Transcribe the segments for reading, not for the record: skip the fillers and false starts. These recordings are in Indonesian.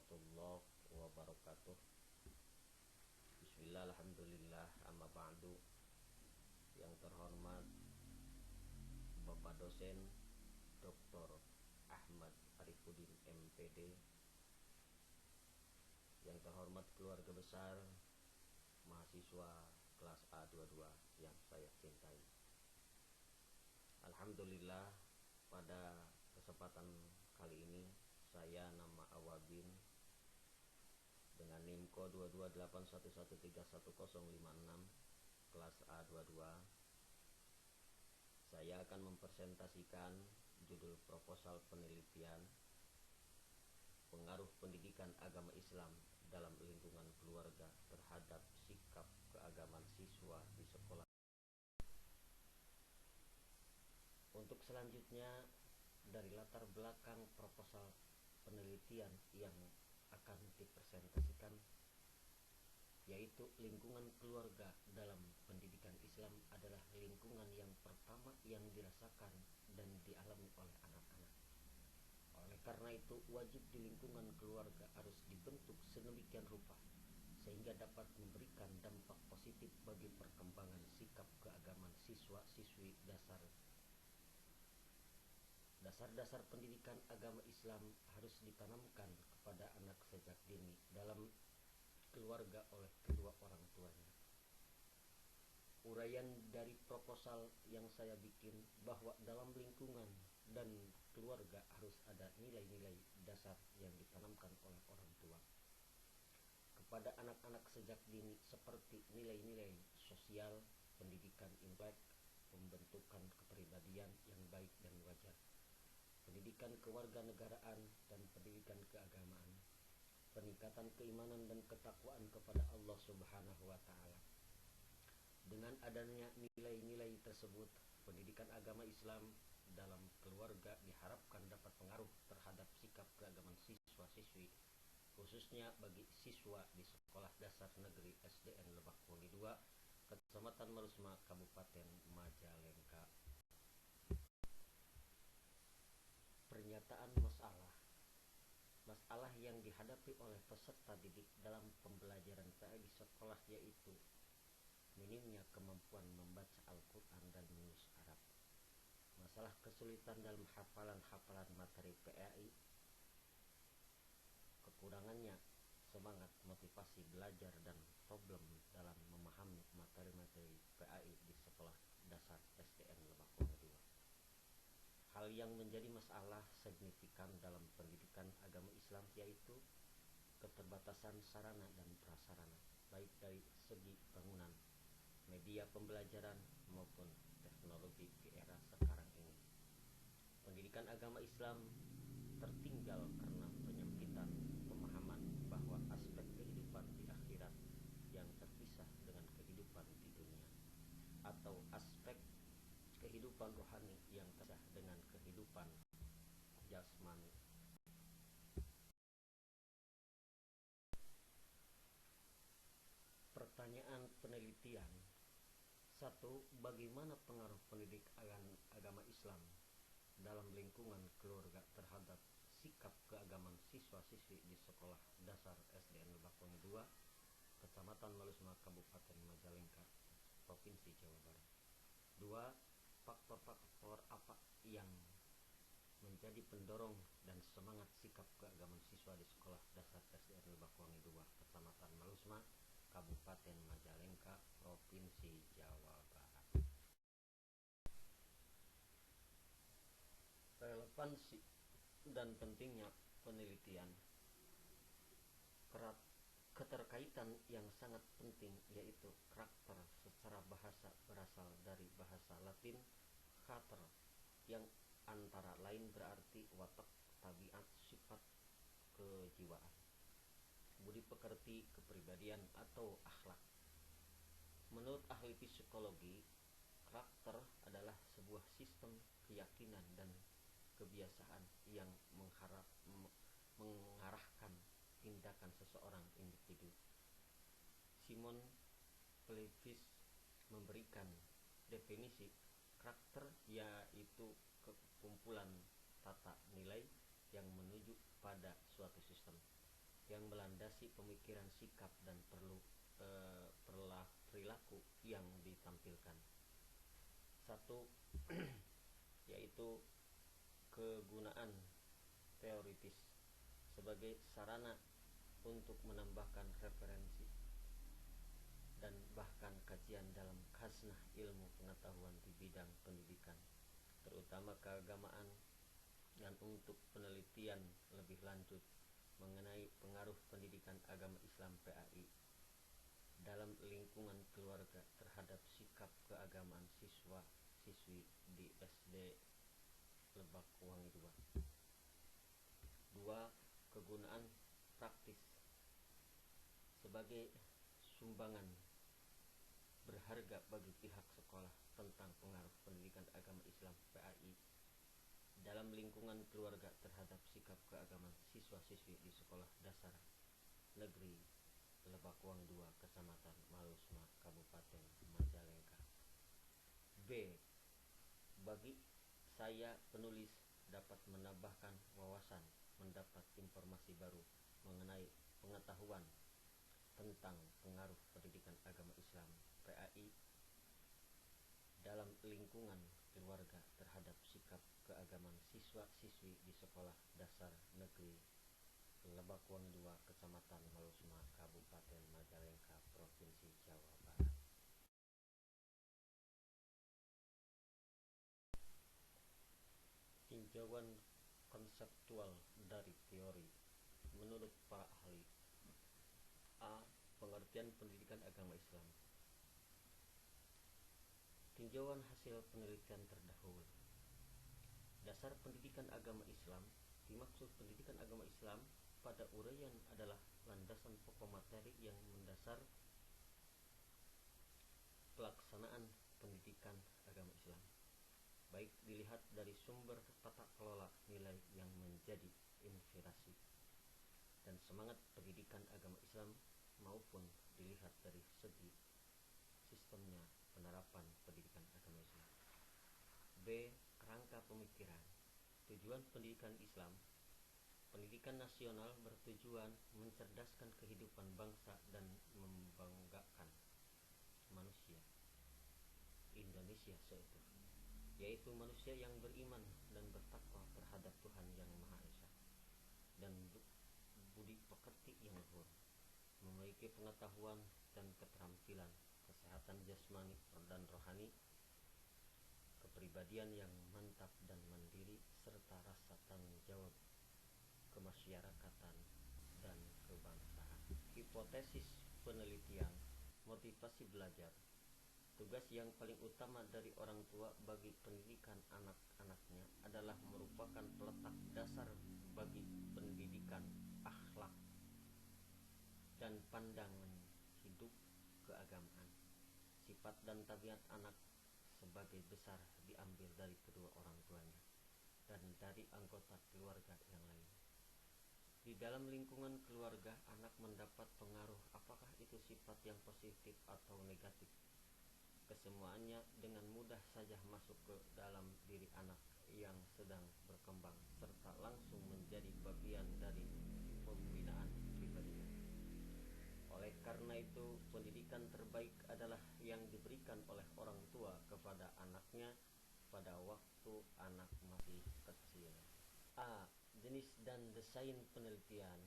warahmatullahi wabarakatuh. Bismillah, alhamdulillah, amma ba'du. Yang terhormat Bapak dosen Dr. Ahmad Arifudin MPD, yang terhormat keluarga besar mahasiswa kelas A22 yang saya cintai. Alhamdulillah, pada kesempatan kali ini saya nama Awabin dengan NIM ko 22811311056 kelas A22. Saya akan mempresentasikan judul proposal penelitian pengaruh pendidikan agama Islam dalam lingkungan keluarga terhadap sikap keagamaan siswa di sekolah. Untuk selanjutnya, dari latar belakang proposal penelitian yang akan dipresentasikan, yaitu lingkungan keluarga dalam pendidikan Islam adalah lingkungan yang pertama yang dirasakan dan dialami oleh anak-anak. Oleh karena itu, wajib di lingkungan keluarga harus dibentuk sedemikian rupa sehingga dapat memberikan dampak positif bagi perkembangan sikap keagamaan siswa-siswi. Dasar-dasar pendidikan agama Islam harus ditanamkan kepada anak sejak dini dalam keluarga oleh kedua orang tuanya. Uraian dari proposal yang saya bikin bahwa dalam lingkungan dan keluarga harus ada nilai-nilai dasar yang ditanamkan oleh orang tua kepada anak-anak sejak dini, seperti nilai-nilai sosial, pendidikan intelek, pembentukan kepribadian yang baik dan wajar, pendidikan kewarganegaraan dan pendidikan keagamaan, peningkatan keimanan dan ketakwaan kepada Allah Subhanahu wa Ta'ala. Dengan adanya nilai-nilai tersebut, pendidikan agama Islam dalam keluarga diharapkan dapat pengaruh terhadap sikap keagamaan siswa-siswi, khususnya bagi siswa di Sekolah Dasar Negeri SDN Lebakwangi 2, Kecamatan Marusma, Kabupaten Majalengka. Pernyataan masalah yang dihadapi oleh peserta didik dalam pembelajaran PA di sekolah yaitu minimnya kemampuan membaca Al-Quran dan menulis Arab, masalah kesulitan dalam hafalan materi PAI, kekurangannya semangat motivasi belajar dan problem dalam memahami materi-materi PAI di Sekolah Dasar SDN Lebakwangi 2. Hal yang menjadi masalah signifikan dalam pendidikan agama Islam yaitu keterbatasan sarana dan prasarana, baik dari segi bangunan, media pembelajaran maupun teknologi di era sekarang ini. Pendidikan agama Islam tertinggal karena penyempitan pemahaman bahwa aspek kehidupan di akhirat yang terpisah dengan kehidupan di dunia, atau aspek kehidupan rohani yang terpisah dengan kehidupan jasmani. Pertanyaan penelitian. 1. Bagaimana pengaruh pendidikan agama Islam dalam lingkungan keluarga terhadap sikap keagamaan siswa-siswi di Sekolah Dasar SDN Lebakwangi 2, Kecamatan Marusma, Kabupaten Majalengka, Provinsi Jawa Barat. 2. Faktor-faktor apa yang menjadi pendorong dan semangat sikap keagamaan siswa di Sekolah Dasar SDN Lebakwangi 2, Kecamatan Marusma, Kabupaten Majalengka, Provinsi Jawa Barat. Relevansi dan pentingnya penelitian. Keterkaitan yang sangat penting yaitu karakter secara bahasa berasal dari bahasa Latin kater, yang antara lain berarti watak, tabiat, sifat, kejiwaan, budi pekerti, kepribadian, atau akhlak. Menurut ahli psikologi, karakter adalah sebuah sistem keyakinan dan kebiasaan yang mengarahkan tindakan seseorang individu. Simon Pletvis memberikan definisi karakter yaitu kekumpulan tata nilai yang menuju pada suatu sistem. yang melandasi pemikiran, sikap, dan perilaku yang ditampilkan. Satu, yaitu kegunaan teoritis sebagai sarana untuk menambahkan referensi dan bahkan kajian dalam khaznah ilmu pengetahuan di bidang pendidikan, terutama keagamaan, dan untuk penelitian lebih lanjut mengenai pengaruh pendidikan agama Islam PAI dalam lingkungan keluarga terhadap sikap keagamaan siswa-siswi di SD Lebak Wangi 2. 2. Kegunaan praktis sebagai sumbangan berharga bagi pihak sekolah tentang pengaruh pendidikan agama Islam PAI dalam lingkungan keluarga terhadap sikap keagamaan siswa-siswi di Sekolah Dasar Negeri Lebak Wangi 2, Kecamatan Malusma, Kabupaten Majalengka. B. Bagi saya, penulis dapat menambahkan wawasan, mendapat informasi baru mengenai pengetahuan tentang pengaruh pendidikan agama Islam PAI dalam lingkungan keluarga terhadap sikap keagamaan siswa-siswi di Sekolah Dasar Negeri Lebak Wangi 2, Kecamatan Malusma, Kabupaten Majalengka, Provinsi Jawa Barat. Tinjauan konseptual dari teori. Menurut para ahli, A. Pengertian pendidikan agama Islam. Tinjauan hasil penelitian terdahulu. Dasar pendidikan agama Islam. Dimaksud pendidikan agama Islam pada uraian adalah landasan pokok materi yang mendasar pelaksanaan pendidikan agama Islam, baik dilihat dari sumber tata kelola nilai yang menjadi inspirasi dan semangat pendidikan agama Islam, maupun dilihat dari segi sistemnya penerapan pendidikan agama Islam. B. Kerangka pemikiran. Tujuan pendidikan Islam. Pendidikan nasional bertujuan mencerdaskan kehidupan bangsa dan membanggakan manusia Indonesia seutuhnya, yaitu manusia yang beriman dan bertakwa terhadap Tuhan Yang Maha Esa dan budi pekerti yang luhur, memiliki pengetahuan dan keterampilan, kesehatan jasmani dan rohani, kepribadian yang mantap dan mandiri, serta rasa tanggung jawab kemasyarakatan dan kebangsaan. Hipotesis penelitian. Motivasi belajar. Tugas yang paling utama dari orang tua bagi pendidikan anak-anaknya adalah merupakan peletak dasar bagi pendidikan akhlak dan pandangan hidup keagamaan. Sifat dan tabiat anak sebagai besar diambil dari kedua orang tuanya dan dari anggota keluarga yang lain. Di dalam lingkungan keluarga, anak mendapat pengaruh, apakah itu sifat yang positif atau negatif. Kesemuanya dengan mudah saja masuk ke dalam diri anak yang sedang berkembang serta langsung menjadi bagian dari pembinaan pribadinya. Oleh karena itu, pendidikan terbaik adalah yang diberikan oleh orang tua kepada anaknya pada waktu anak masih kecil. A. Jenis dan desain penelitian.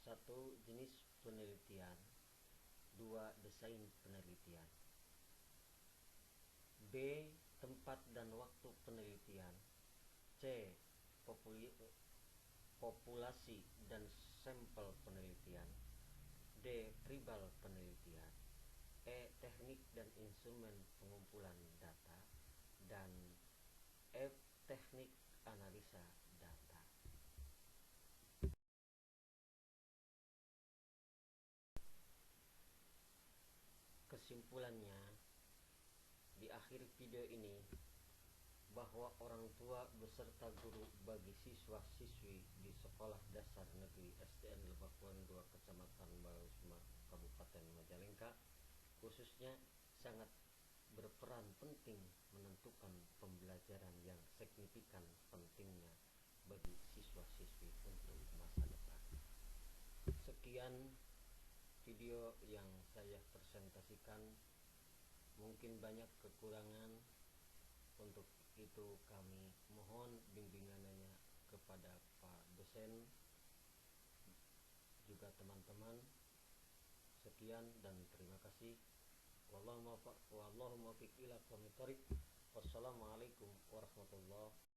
1. Jenis penelitian. 2. Desain penelitian. B. Tempat dan waktu penelitian. C. Populasi dan sampel penelitian. D. Tribal penelitian. E. Teknik dan instrumen pengumpulan data. Dan F. Teknik analisa data. Kesimpulannya, di akhir video ini, bahwa orang tua beserta guru bagi siswa-siswi di Sekolah Dasar Negeri SDN Lebak Wangi 2, Kecamatan Malusma, Kabupaten Majalengka, khususnya sangat berperan penting menentukan pembelajaran yang signifikan pentingnya bagi siswa-siswi untuk masa depan. Sekian video yang saya presentasikan, mungkin banyak kekurangan. Untuk itu kami mohon bimbingannya kepada Pak dosen juga teman-teman. Sekian dan terima kasih. Wallahu muwaffiq ila aqwamit thoriq. Wassalamualaikum warahmatullahi